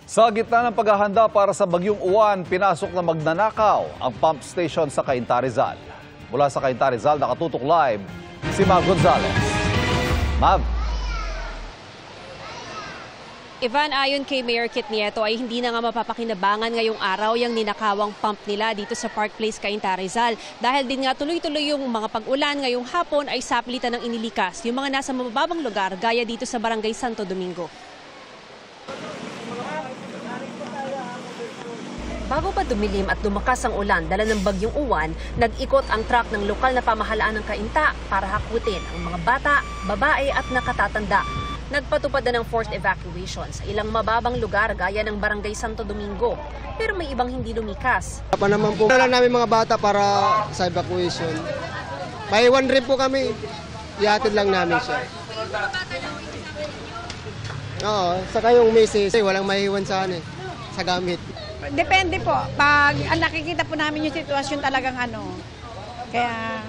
Sa gitna ng paghahanda para sa Bagyong Uwan, pinasok na magnanakaw ang pump station sa Cainta, Rizal. Mula sa Cainta, Rizal, nakatutok live si Mav Gonzalez. Mav. Ivan, ayon kay Mayor Kit Nieto ay hindi na nga mapapakinabangan ngayong araw yung ninakawang pump nila dito sa Park Place, Cainta, Rizal. Dahil din nga tuloy-tuloy yung mga pag-ulan ngayong hapon ay sapilitan ng inilikas yung mga nasa mababang lugar gaya dito sa Barangay Santo Domingo. Bago pa dumilim at lumakas ang ulan dala ng Bagyong Uwan, nag-ikot ang truck ng lokal na pamahalaan ng Cainta para hakutin ang mga bata, babae at nakatatanda. Nagpatupad na ng forced evacuation sa ilang mababang lugar gaya ng Barangay Santo Domingo. Pero may ibang hindi lumikas. Pa naman po, lang namin mga bata para sa evacuation. Maiwan rin po kami. Ihatid lang namin siya. Oo, saka yung misis, walang maiwan sa gamit. Depende po. Pag nakikita po namin yung sitwasyon talagang kaya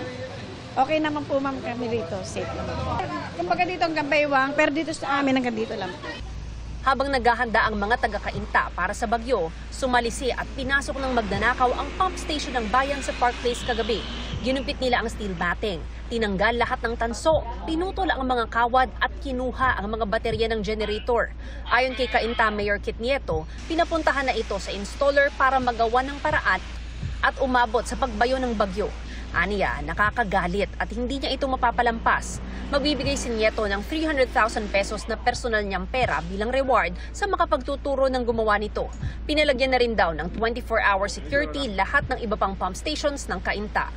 okay naman po ma'am kami rito. Safe naman po. Kumbaga dito hanggang Baywang, pero dito sa amin hanggang dito lang. Habang naghahanda ang mga taga-Cainta para sa bagyo, sumalisi at pinasok ng magnanakaw ang pump station ng bayan sa Park Place kagabi. Ginumpit nila ang steel batting, tinanggal lahat ng tanso, pinutol ang mga kawad at kinuha ang mga baterya ng generator. Ayon kay Cainta Mayor Kit Nieto, pinapuntahan na ito sa installer para magawa ng paraan at umabot sa pagbayo ng bagyo. Aniya, nakakagalit at hindi niya ito mapapalampas. Magbibigay si Nieto ng 300,000 pesos na personal niyang pera bilang reward sa makapagtuturo ng gumawa nito. Pinalagyan na rin daw ng 24-hour security lahat ng iba pang pump stations ng Cainta.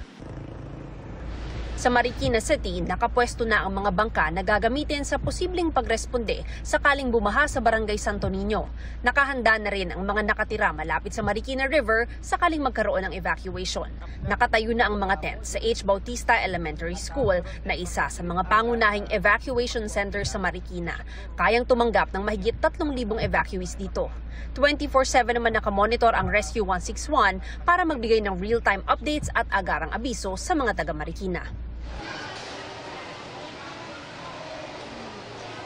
Sa Marikina City, nakapwesto na ang mga bangka na gagamitin sa posibleng pagresponde sakaling bumaha sa Barangay Santo Niño. Nakahanda na rin ang mga nakatira malapit sa Marikina River sakaling magkaroon ng evacuation. Nakatayo na ang mga tent sa H. Bautista Elementary School na isa sa mga pangunahing evacuation center sa Marikina. Kayang tumanggap ng mahigit 3,000 evacuees dito. 24/7 naman nakamonitor ang Rescue 161 para magbigay ng real-time updates at agarang abiso sa mga taga-Marikina.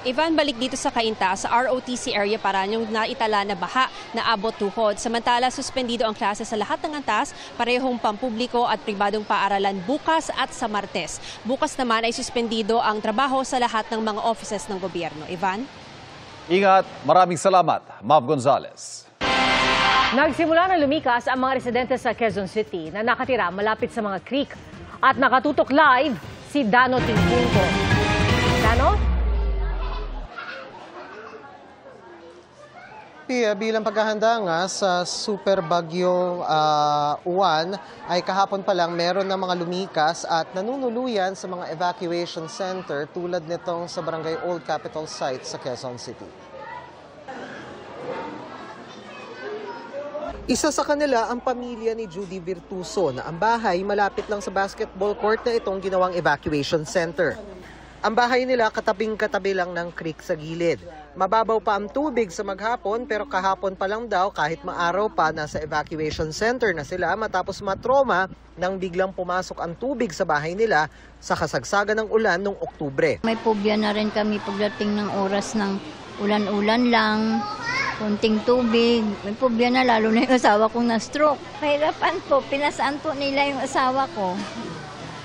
Ivan, balik dito sa Cainta, sa ROTC area para yung naitala na baha na abot tuhod. Samantala, suspendido ang klase sa lahat ng antas, parehong pampubliko at pribadong paaralan bukas at sa Martes. Bukas naman ay suspendido ang trabaho sa lahat ng mga offices ng gobyerno. Ivan? Ingat, maraming salamat, Mav Gonzalez. Nagsimula na lumikas ang mga residente sa Quezon City na nakatira malapit sa mga creek. At nakatutok live si Dano Tingpungo. Dano? Bilang paghahanda nga sa Super Bagyo Uwan ay kahapon pa lang meron na mga lumikas at nanunuluyan sa mga evacuation center tulad nitong sa Barangay Old Capitol Site sa Quezon City. Isa sa kanila ang pamilya ni Judy Virtuso na ang bahay malapit lang sa basketball court na itong ginawang evacuation center. Ang bahay nila katabing-katabi lang ng creek sa gilid. Mababaw pa ang tubig sa maghapon pero kahapon pa lang daw kahit maaraw pa nasa evacuation center na sila matapos matroma nang biglang pumasok ang tubig sa bahay nila sa kasagsagan ng ulan noong Oktubre. May phobia na rin kami pagdating ng oras ng ulan-ulan lang, konting tubig. May phobia na lalo na yung asawa kong na-stroke. Mahirapan po, pinasaan po nila yung asawa ko.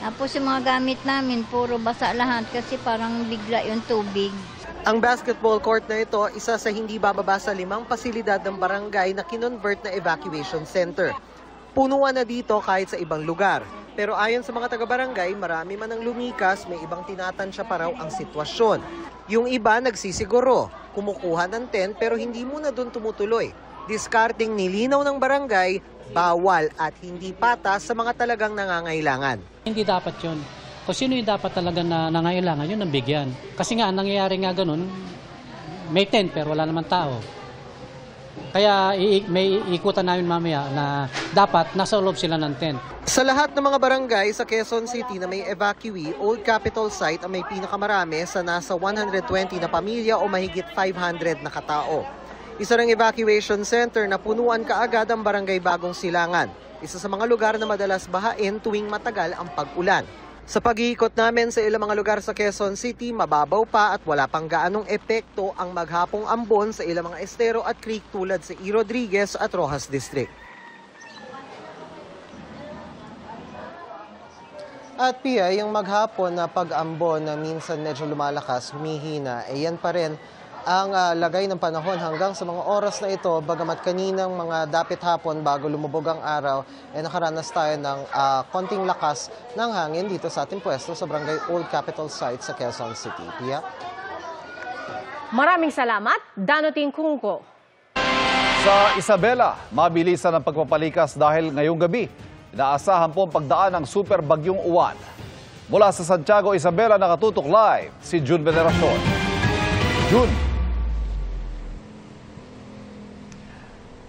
Tapos yung mga gamit namin, puro basa lahat kasi parang bigla yung tubig. Ang basketball court na ito, isa sa hindi bababa sa 5 pasilidad ng barangay na kinonvert na evacuation center. Punuan na dito kahit sa ibang lugar. Pero ayon sa mga taga-barangay, marami man ang lumikas, may ibang tinatansya pa raw ang sitwasyon. Yung iba nagsisiguro, kumukuha ng tent pero hindi muna doon tumutuloy. Discarding nilinaw ng barangay, bawal at hindi patas sa mga talagang nangangailangan. Hindi dapat yun. Kung sino yung dapat talaga na nangailangan, yun ang bigyan. Kasi nga, nangyayari nga ganun, may tent pero wala naman tao. Kaya may ikutan namin mamaya na dapat nasa loob sila ng tent. Sa lahat ng mga barangay sa Quezon City na may evacuee, Old Capitol Site ang may pinakamarami sa nasa 120 na pamilya o mahigit 500 na katao. Isa ng evacuation center na punuan kaagad ang Barangay Bagong Silangan. Isa sa mga lugar na madalas bahain tuwing matagal ang pag-ulan. Sa pag-iikot namin sa ilang mga lugar sa Quezon City, mababaw pa at wala pang gaanong epekto ang maghapong ambon sa ilang mga estero at creek tulad sa E. Rodriguez at Rojas District. At Pia, yung maghapon na pag-ambon na minsan medyo lumalakas, humihina, yan pa rin ang lagay ng panahon hanggang sa mga oras na ito, bagamat kaninang mga dapit hapon bago lumubog ang araw, nakaranas tayo ng konting lakas ng hangin dito sa ating pwesto sa Barangay Old Capitol Site sa Quezon City. Pia? Maraming salamat, Danoting Kungko. Sa Isabela, mabilisan ang pagpapalikas dahil ngayong gabi, inaasahan po ang pagdaan ng super bagyong Uwan. Mula sa Santiago, Isabela, nakatutok live si June Veneracion. June.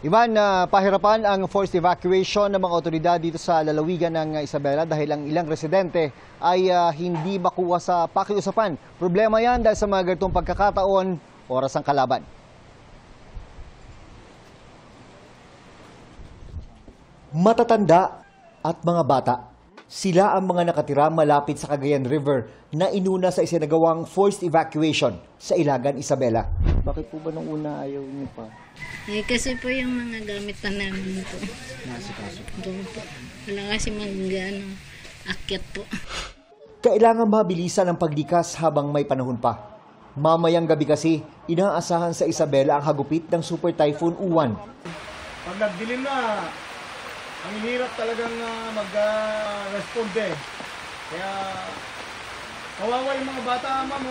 Ivan, pahirapan ang forced evacuation ng mga otoridad dito sa lalawigan ng Isabela dahil ang ilang residente ay hindi makuha sa pakiusapan. Problema yan dahil sa mga ganitong pagkakataon, oras ang kalaban. Matatanda at mga bata, sila ang mga nakatira malapit sa Cagayan River na inuna sa isinagawang forced evacuation sa Ilagan, Isabela. Bakit po ba nung una ayaw niyo pa? Kasi po yung mga gamit na namin po. Nasikaso. Doon po. Wala kasi akyat po. Kailangan mabilisan ang paglikas habang may panahon pa. Mamayang gabi kasi, inaasahan sa Isabela ang hagupit ng Super Typhoon Uwan. Pag nagdilim na, ang hirap talagang mag-responde. Kaya kawawa yung mga bata, ma'am.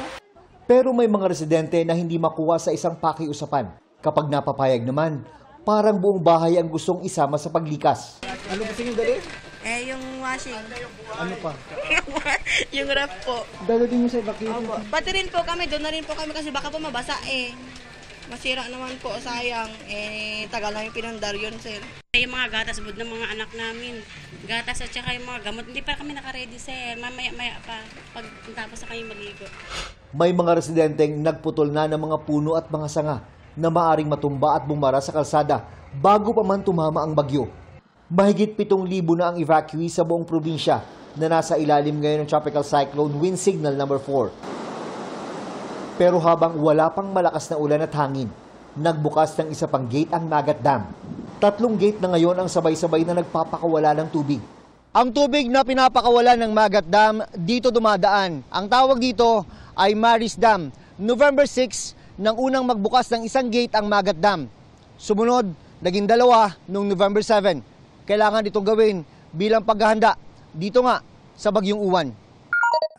Pero may mga residente na hindi makuha sa isang pakiusapan. Kapag napapayag naman, parang buong bahay ang gustong isama sa paglikas. Ano gusto nyo dali? Yung washing. Ano pa? Yung ref po. Dadating mo sa evacuation. Pati rin po kami, doon na rin po kami kasi baka po mabasa Masira naman po, sayang. Tagal namin pinundar yun, sir. Yung mga gatas bud ng mga anak namin. Gatas at saka yung mga gamot. Hindi pa kami naka-ready, sir. Mamaya-maya pa. Pag tapos na kayo mag-igo. May mga residenteng nagputol na ng mga puno at mga sanga na maaring matumba at bumara sa kalsada bago pa man tumama ang bagyo. Mahigit 7,000 na ang evacuee sa buong probinsya na nasa ilalim ngayon ng Tropical Cyclone Wind Signal number 4. Pero habang wala pang malakas na ulan at hangin, nagbukas ng isa pang gate ang Magat Dam. 3 gate na ngayon ang sabay-sabay na nagpapakawala ng tubig. Ang tubig na pinapakawala ng Magat Dam dito dumadaan. Ang tawag dito ay Maris Dam. November 6 nang unang magbukas ng isang gate ang Magat Dam. Sumunod, naging 2 noong November 7. Kailangan itong gawin bilang paghahanda dito nga sa Bagyong Uwan.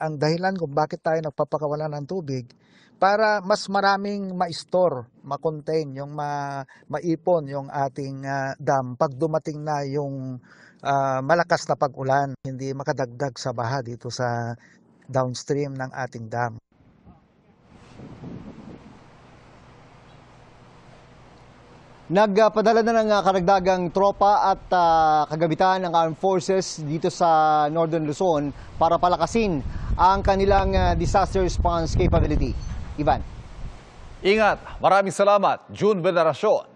Ang dahilan kung bakit tayo nagpapakawala ng tubig, para mas maraming ma-store, ma-contain, yung maipon yung ating dam pag dumating na yung malakas na pag-ulan, hindi makadagdag sa baha dito sa downstream ng ating dam. Nagpadala na ng karagdagang tropa at kagabitan ng Armed Forces dito sa Northern Luzon para palakasin ang kanilang disaster response capability. Ivan. Ingat. Maraming salamat, June Veneracion.